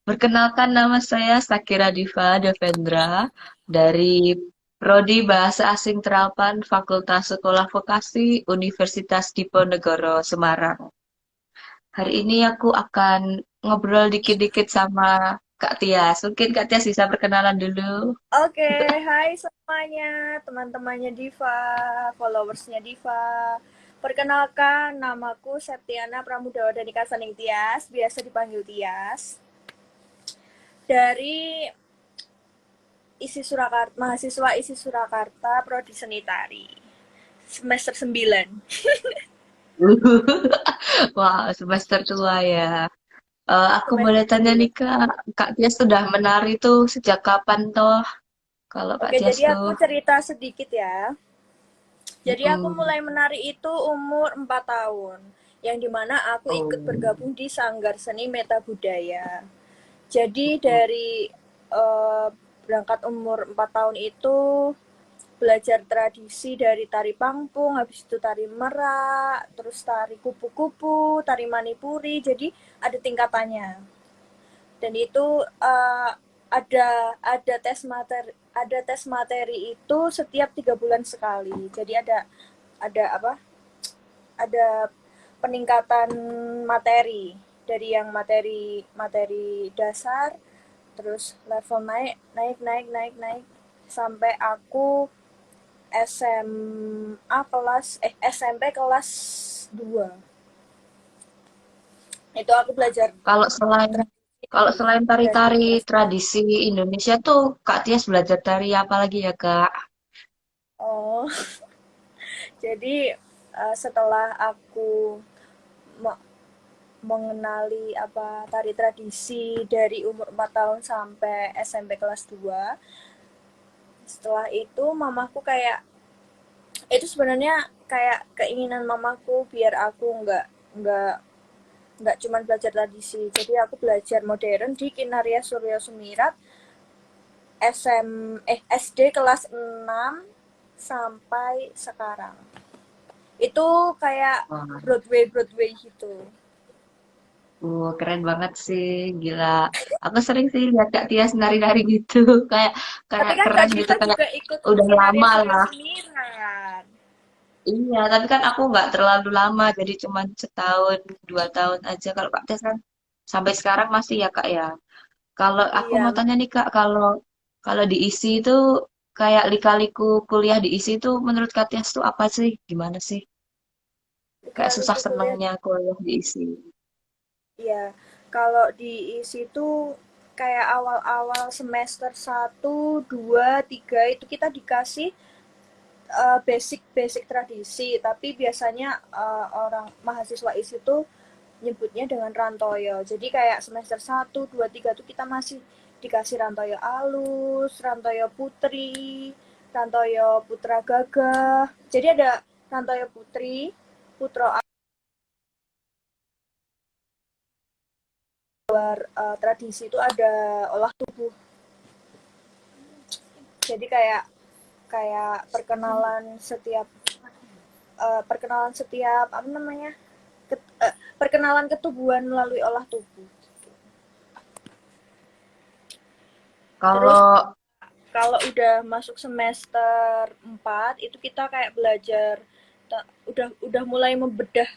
Perkenalkan nama saya Sakira Diva Devendra dari Prodi Bahasa Asing Terapan Fakultas Sekolah Vokasi Universitas Diponegoro Semarang. Hari ini aku akan ngobrol dikit-dikit sama Kak Tias. Mungkin Kak Tias bisa perkenalan dulu. Oke, hai semuanya, teman-temannya Diva, followersnya Diva. Perkenalkan, namaku Septiana Pramudawa Danika Saning Tias, biasa dipanggil Tias. Dari mahasiswa isi Surakarta, Prodi Seni Tari, semester 9. Wah, semester tua ya. Aku boleh Semester tanya nih 9. Kak, Kak Tias sudah menari tuh sejak kapan toh? Kalau Kak Oke, Tias jadi tuh. aku cerita sedikit ya. Jadi aku Mm-mm. mulai menari itu umur 4 tahun, yang dimana aku ikut Oh. bergabung di Sanggar Seni Meta Budaya. Jadi Oh. dari eh, berangkat umur 4 tahun itu belajar tradisi dari tari pangpung, habis itu tari merak, terus tari kupu-kupu, tari manipuri. Jadi ada tingkatannya. Dan itu ada tes materi itu setiap 3 bulan sekali. Jadi ada apa? Ada peningkatan materi dari yang materi materi dasar, terus level naik naik naik naik naik sampai aku SMP kelas 2 itu aku belajar Kalau selain kalau tradisi selain dan tari-tari kelas. tradisi Indonesia tuh Kak Tias belajar tari apa lagi ya Kak? Oh, jadi setelah aku mengenali apa tari tradisi dari umur 4 tahun sampai SMP kelas 2. Setelah itu mamaku kayak itu sebenarnya kayak keinginan mamaku biar aku nggak nggak cuma belajar tradisi. Jadi aku belajar modern di Kinaria Surya Sumirat SD kelas 6 sampai sekarang. Itu kayak Wah, Broadway Broadway gitu. keren banget sih, gila. Aku sering sih lihat Kak Tias nari-nari gitu, kayak Tapi kayak kan Kak keren gitu, Diva kayak juga ikut udah Kinaria lama Surya lah. Sumirat. Iya, tapi kan aku nggak terlalu lama, jadi cuma setahun, 2 tahun aja. Kalau Kak Tias kan sampai sekarang masih ya Kak ya. Kalau aku Iya, mau tanya nih Kak, kalau kalau diisi itu kayak lika-liku kuliah diisi itu menurut Kak Tias tuh apa sih? Gimana sih? Kayak susah lika-liku kuliah. senengnya kuliah diisi. Iya, kalau di situ kayak awal-awal semester 1, 2, 3 itu kita dikasih basic-basic tradisi, tapi biasanya orang mahasiswa IS itu nyebutnya dengan rantoyo. Jadi kayak semester 1, 2, 3 itu kita masih dikasih rantoyo alus, rantoyo putri, rantoyo putra gagah. Jadi ada rantoyo putri, putro tradisi itu ada olah tubuh. Jadi kayak kayak perkenalan setiap apa namanya perkenalan ketubuhan melalui olah tubuh. Terus Kalau kalau udah masuk semester 4 itu kita kayak belajar udah mulai membedah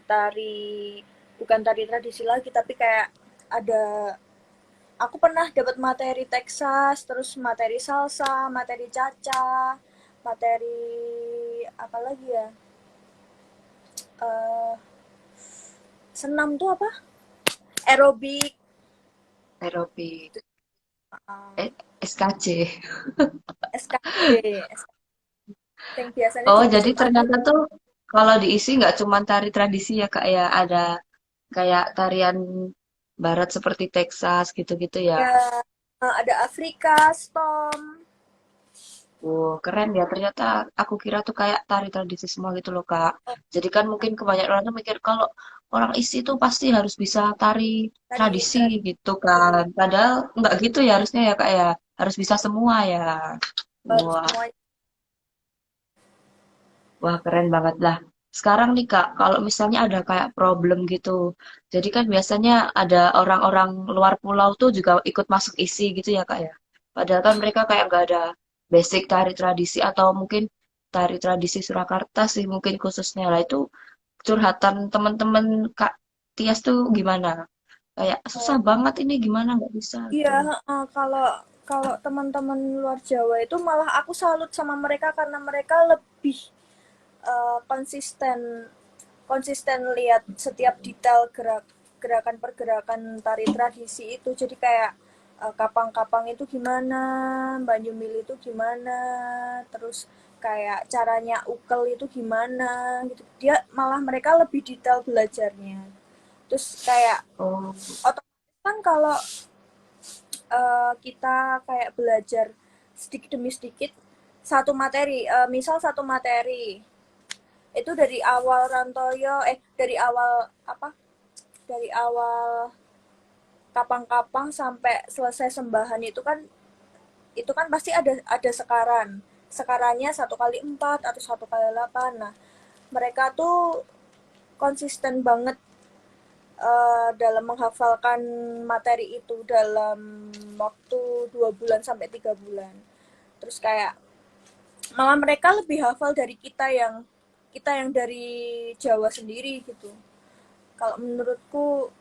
tari, bukan tari tradisi lagi tapi kayak ada aku pernah dapat materi Texas, terus materi salsa, materi caca, materi apa lagi ya? eh Senam tuh apa? Aerobik. aerobik, uh, SKJ. SKJ, yang biasanya Oh, jadi disebut tari. ternyata tuh kalau diisi nggak cuma tari tradisi ya Kak ya, ada kayak tarian barat seperti Texas gitu-gitu ya. Ya, ada Afrika, Stom. Wow, keren ya. Ternyata aku kira tuh kayak tari tradisi semua gitu loh, Kak. Jadi kan mungkin kebanyakan orang tuh mikir kalau orang isi tuh pasti harus bisa tari Tari tradisi gitu tradisi. kan. Padahal nggak gitu ya harusnya ya, Kak ya. Harus bisa semua ya. Harus Wah, semuanya. wah keren banget lah. sekarang nih Kak, kalau misalnya ada kayak problem gitu, jadi kan biasanya ada orang-orang luar pulau tuh juga ikut masuk isi gitu ya Kak ya. Padahal kan mereka kayak nggak ada basic tari tradisi atau mungkin tari tradisi Surakarta sih mungkin khususnya lah itu curhatan teman-teman Kak Tias tuh gimana? Kayak susah Oh, banget ini gimana nggak bisa iya, gitu. kalau kalau teman-teman luar Jawa itu malah aku salut sama mereka karena mereka lebih konsisten konsisten lihat setiap detail gerakan pergerakan tari tradisi itu. Jadi kayak kapang-kapang itu gimana, banyumil itu gimana, terus kayak caranya ukel itu gimana gitu. Dia malah mereka lebih detail belajarnya. Terus kayak Oh, otomatis kan kalau kita kayak belajar sedikit demi sedikit satu materi, misal satu materi itu dari awal Rantoyo, dari awal apa, dari awal kapang-kapang sampai selesai sembahan itu kan pasti ada sekarannya 1 kali 4 atau 1 kali 8. Nah, mereka tuh konsisten banget dalam menghafalkan materi itu dalam waktu 2 bulan sampai 3 bulan. Terus kayak malah mereka lebih hafal dari kita yang dari Jawa sendiri gitu. Kalau menurutku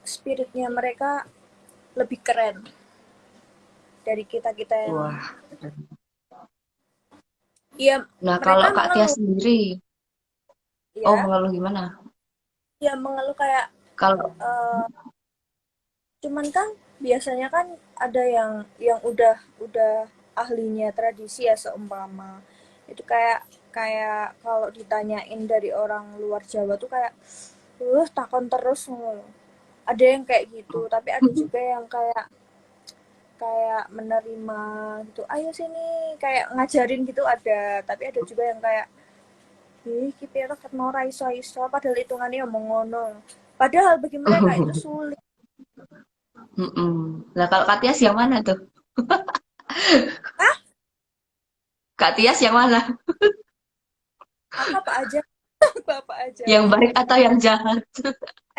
spiritnya mereka lebih keren dari kita kita yang, wah. ya, Nah, mereka kalau Kak Tias mengeluh sendiri, oh ya, mengeluh gimana? ya mengeluh kayak Kalau eh, cuman kan biasanya kan ada yang udah ahlinya tradisi ya, seumpama itu kayak kayak kalau ditanyain dari orang luar Jawa tuh kayak takon terus ngono. Ada yang kayak gitu, tapi ada juga yang kayak kayak menerima gitu, ayo sini, kayak ngajarin gitu ada, tapi ada juga yang kayak iki pira ket ora iso-iso padahal hitungannya omong ngono. Padahal bagi mereka itu sulit. mm-mm. Nah, kalau Kak Tias yang mana tuh? Ah, Kak Tias yang mana? aku apa aja, apa aja. Yang baik atau yang jahat?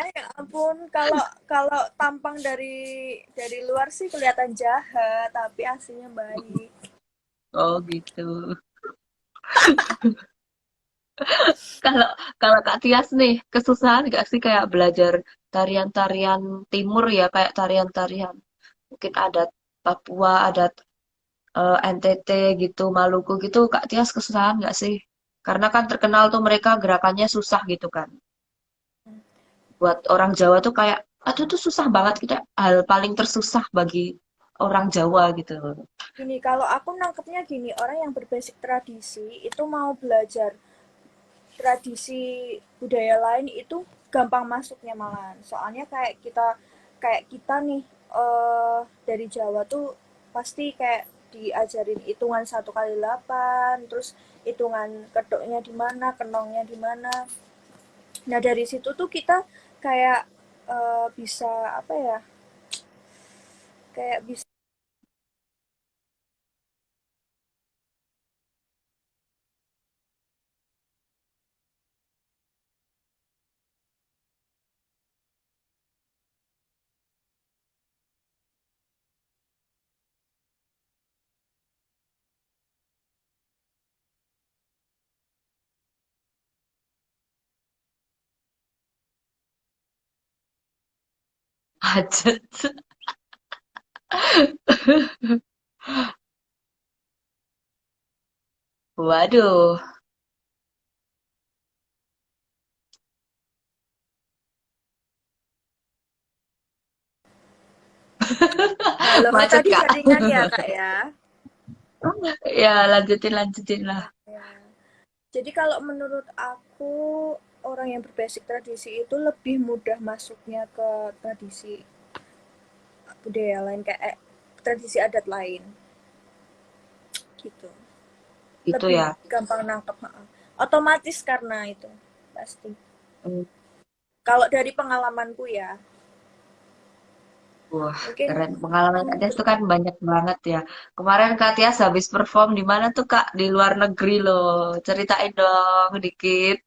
Ya ampun, kalau kalau tampang dari luar sih kelihatan jahat, tapi aslinya baik. Oh gitu. Kalau kalau Kak Tias nih, kesusahan nggak sih kayak belajar tarian-tarian timur ya, kayak tarian-tarian mungkin adat Papua, adat NTT gitu, Maluku gitu, Kak Tias kesusahan nggak sih? Karena kan terkenal tuh mereka gerakannya susah gitu kan. Buat orang Jawa tuh kayak, aduh tuh susah banget kita hal paling tersusah bagi orang Jawa gitu. Gini, kalau aku nangkepnya gini, orang yang berbasic tradisi itu mau belajar tradisi budaya lain itu gampang masuknya malahan. Soalnya kayak kita nih, dari Jawa tuh pasti kayak diajarin hitungan 1 kali 8, terus hitungan kedoknya di mana, kenongnya di mana. Nah, dari situ tuh kita kayak bisa apa ya? Kayak bisa Macet. Waduh, halo, macet tadi Kak. jaringan ya, Kak ya. Ya, lanjutin lanjutin lah. Ya. Jadi kalau menurut aku orang yang berbasic tradisi itu lebih mudah masuknya ke tradisi budaya lain, kayak tradisi adat lain gitu. Itu Lebih ya. gampang nangkep, otomatis karena itu pasti. Hmm. Kalau dari pengalamanku ya, Wah, Mungkin keren. Pengalaman Kak Tias untuk tuh kan banyak banget ya. Kemarin Kak Tias habis perform di mana tuh Kak? Di luar negeri loh. Ceritain dong dikit.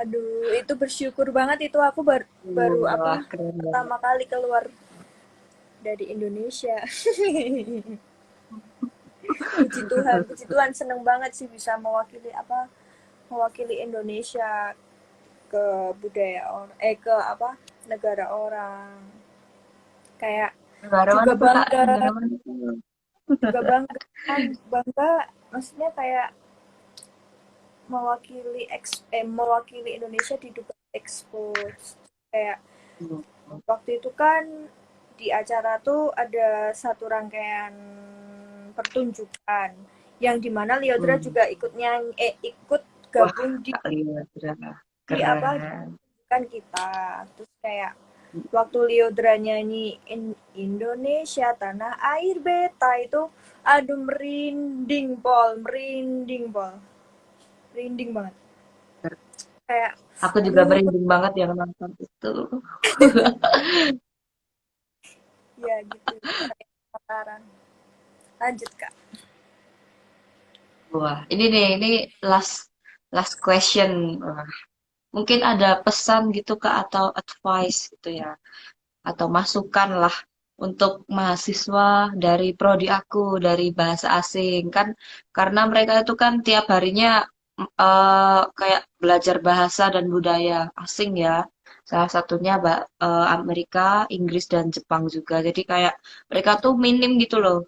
aduh itu bersyukur banget itu aku baru apa Wah, keren banget. pertama kali keluar dari Indonesia. Puji Tuhan seneng banget sih bisa mewakili apa mewakili Indonesia ke budaya orang ke apa negara orang kayak Negara juga mana tuh Kak? bangga Negara mana tuh? juga bangga kan bangga maksudnya kayak mewakili Indonesia di Dubai Expo kayak waktu itu kan di acara tuh ada satu rangkaian pertunjukan yang dimana Liodra Hmm. juga ikut nyanyi ikut Wah, gabung di Kak Liodra. di apa Keren. kan kita terus kayak waktu Liodra nyanyi Indonesia tanah air beta itu aduh merinding pol merinding banget kayak Aku juga aduh merinding banget yang nonton itu. ya gitu kayak Mataram lanjut kak. Wah, ini nih, ini last last question. Wah, mungkin ada pesan gitu Kak atau advice gitu ya, atau masukan lah untuk mahasiswa dari prodi aku, dari bahasa asing kan, karena mereka itu kan tiap harinya kayak belajar bahasa dan budaya asing ya. Salah satunya Amerika, Inggris dan Jepang juga. Jadi kayak mereka tuh minim gitu loh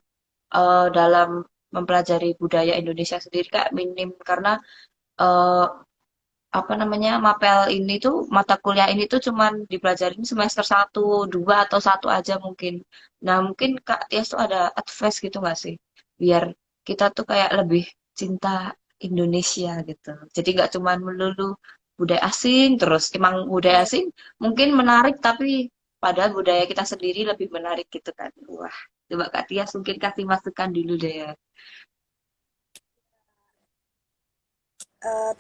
dalam mempelajari budaya Indonesia sendiri kayak minim karena eh, apa namanya mapel ini tuh mata kuliah ini tuh cuman dipelajarin semester satu, dua atau satu aja mungkin. Nah mungkin Kak Tias tuh ada advice gitu nggak sih biar kita tuh kayak lebih cinta Indonesia gitu. Jadi nggak cuman melulu budaya asing terus emang budaya Ya, asing mungkin menarik tapi padahal budaya kita sendiri lebih menarik gitu kan. Wah, coba Kak Tias mungkin kasih masukan dulu deh ya.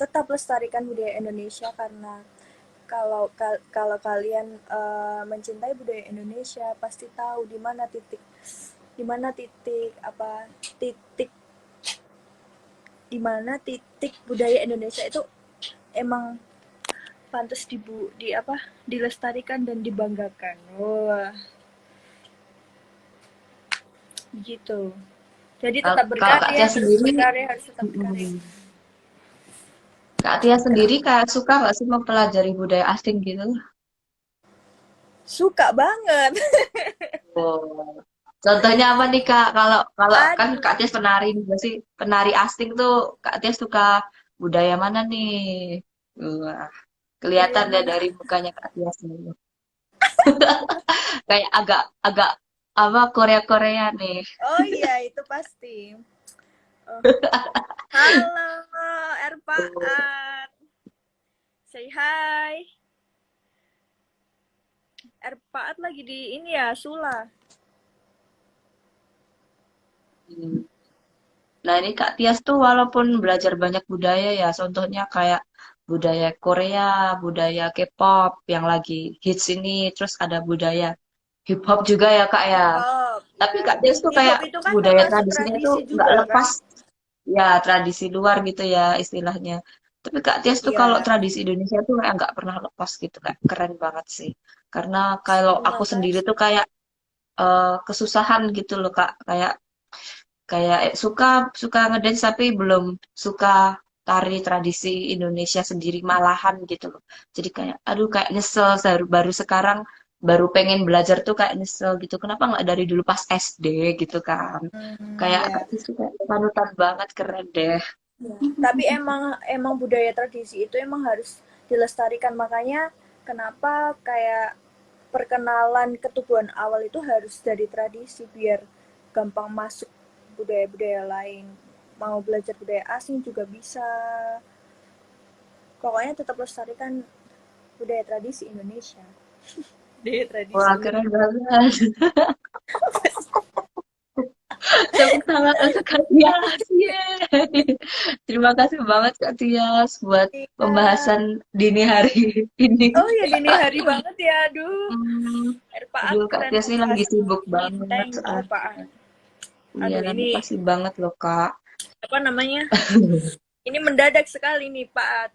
tetap lestarikan budaya Indonesia karena kalau kalian mencintai budaya Indonesia pasti tahu di mana titik apa titik di mana titik budaya Indonesia itu emang pantas di apa dilestarikan dan dibanggakan. Wah, gitu. Jadi tetap Kalau Kak Tias sendiri, berkarya harus tetap berkarya. mm, Kak Tia sendiri Kenapa? kayak suka nggak sih mempelajari budaya asing gitu? Suka banget. Oh. Contohnya apa nih Kak? Kalau kalau kan Aduh, Kak Tia penari juga sih, penari asing tuh Kak Tia suka budaya mana nih? Wah, kelihatan budaya ya mana? dari mukanya Kak Tia sendiri. Kayak agak agak apa Korea-Korea nih. Oh iya, itu pasti. Oh. Halo, Erpaat. Say hi. Erpaat lagi di ini ya, Sula. Hmm. Nah ini Kak Tias tuh walaupun belajar banyak budaya ya, contohnya kayak budaya Korea, budaya K-pop yang lagi hits ini, terus ada budaya hip hop juga ya Kak ya. Hip hop, Tapi ya. Kak Tias tuh Hip kayak hop itu kan budaya termasuk tradisinya tuh tradisi nggak juga kan? lepas ya tradisi luar gitu ya istilahnya. Tapi Kak Tias tuh kalau Iya, tradisi Indonesia tuh kayak nggak pernah lepas gitu Kak. Keren banget sih. Karena kalau terima aku sendiri kasih. tuh kayak kesusahan gitu loh Kak. Kayak kayak suka suka ngedance tapi belum suka tari tradisi Indonesia sendiri malahan gitu loh. Jadi kayak aduh kayak nyesel baru sekarang baru pengen belajar tuh kayak nyesel gitu. Kenapa nggak dari dulu pas SD gitu kan? Kayak Ya. Kak Tis tuh kayak panutan banget keren deh. Ya. Tapi emang emang budaya tradisi itu emang harus dilestarikan makanya kenapa kayak perkenalan ketubuhan awal itu harus dari tradisi biar gampang masuk budaya-budaya lain. Mau belajar budaya asing juga bisa. Pokoknya tetap lestarikan budaya tradisi Indonesia. Budaya tradisi Wah Indonesia. keren banget. tepuk tangan untuk Kak Tias. Yeay. Terima kasih banget Kak Tias buat Iya. pembahasan dini hari ini. Oh ya dini hari banget ya, aduh. Hmm, RPAT aduh Kak keren Tias ini lagi pembahasan sibuk hari ini. banget Thank you, soalnya. RPAT. Iya, Aduh, ini makasih banget loh Kak. apa namanya? Ini mendadak sekali nih, Pak.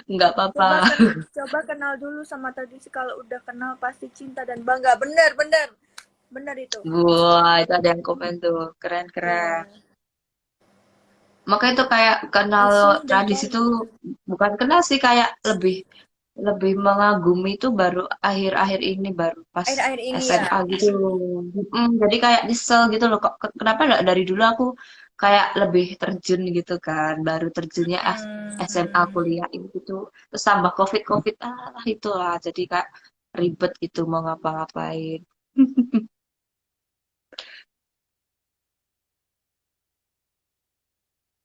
Nggak apa-apa. Coba kenal dulu sama tradisi. Kalau udah kenal pasti cinta dan bangga. Bener, bener. Bener itu. Wah, itu ada yang komen tuh. Keren-keren. Iya. Maka itu kayak kenal Tradisi dan tradisi itu bangga. bukan kenal sih kayak lebih lebih mengagumi itu baru akhir-akhir ini baru pas Akhir-akhir ini ya. SMA gitu. Jadi kayak nyesel gitu loh kok kenapa nggak dari dulu aku kayak lebih terjun gitu kan baru terjunnya SMA Hmm. kuliah itu tuh terus tambah COVID itu lah jadi kayak ribet gitu mau ngapa-ngapain.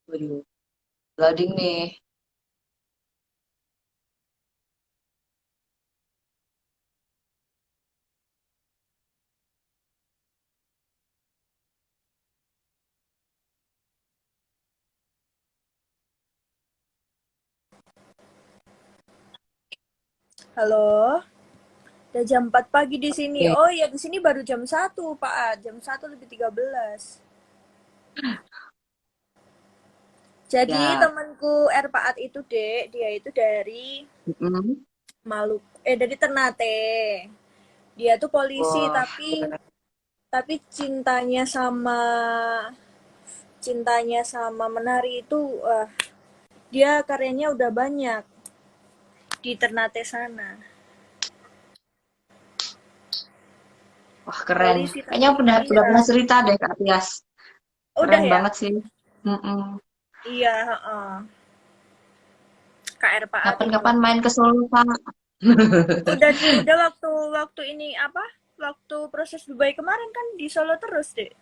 Waduh, loading nih. Halo. Udah jam 4 pagi di sini. Oke, Oh iya, di sini baru jam 1, Pak. Jam 1 lebih 13. Jadi ya. temanku Erpaat itu, Dek, dia itu dari Mm-mm. dari Ternate. Dia tuh polisi Wah, tapi keren. cintanya sama menari itu dia karyanya udah banyak di Ternate sana. Wah, keren. Polisi Kayaknya tapi udah iya. pernah cerita deh Kak Tias. Udah Keren ya? banget sih. Mm-mm. Iya, heeh. KR Paat itu Kapan-kapan lah. main ke Solo, Kak. Udah waktu waktu ini apa? Waktu proses Dubai kemarin kan di Solo terus, Dek.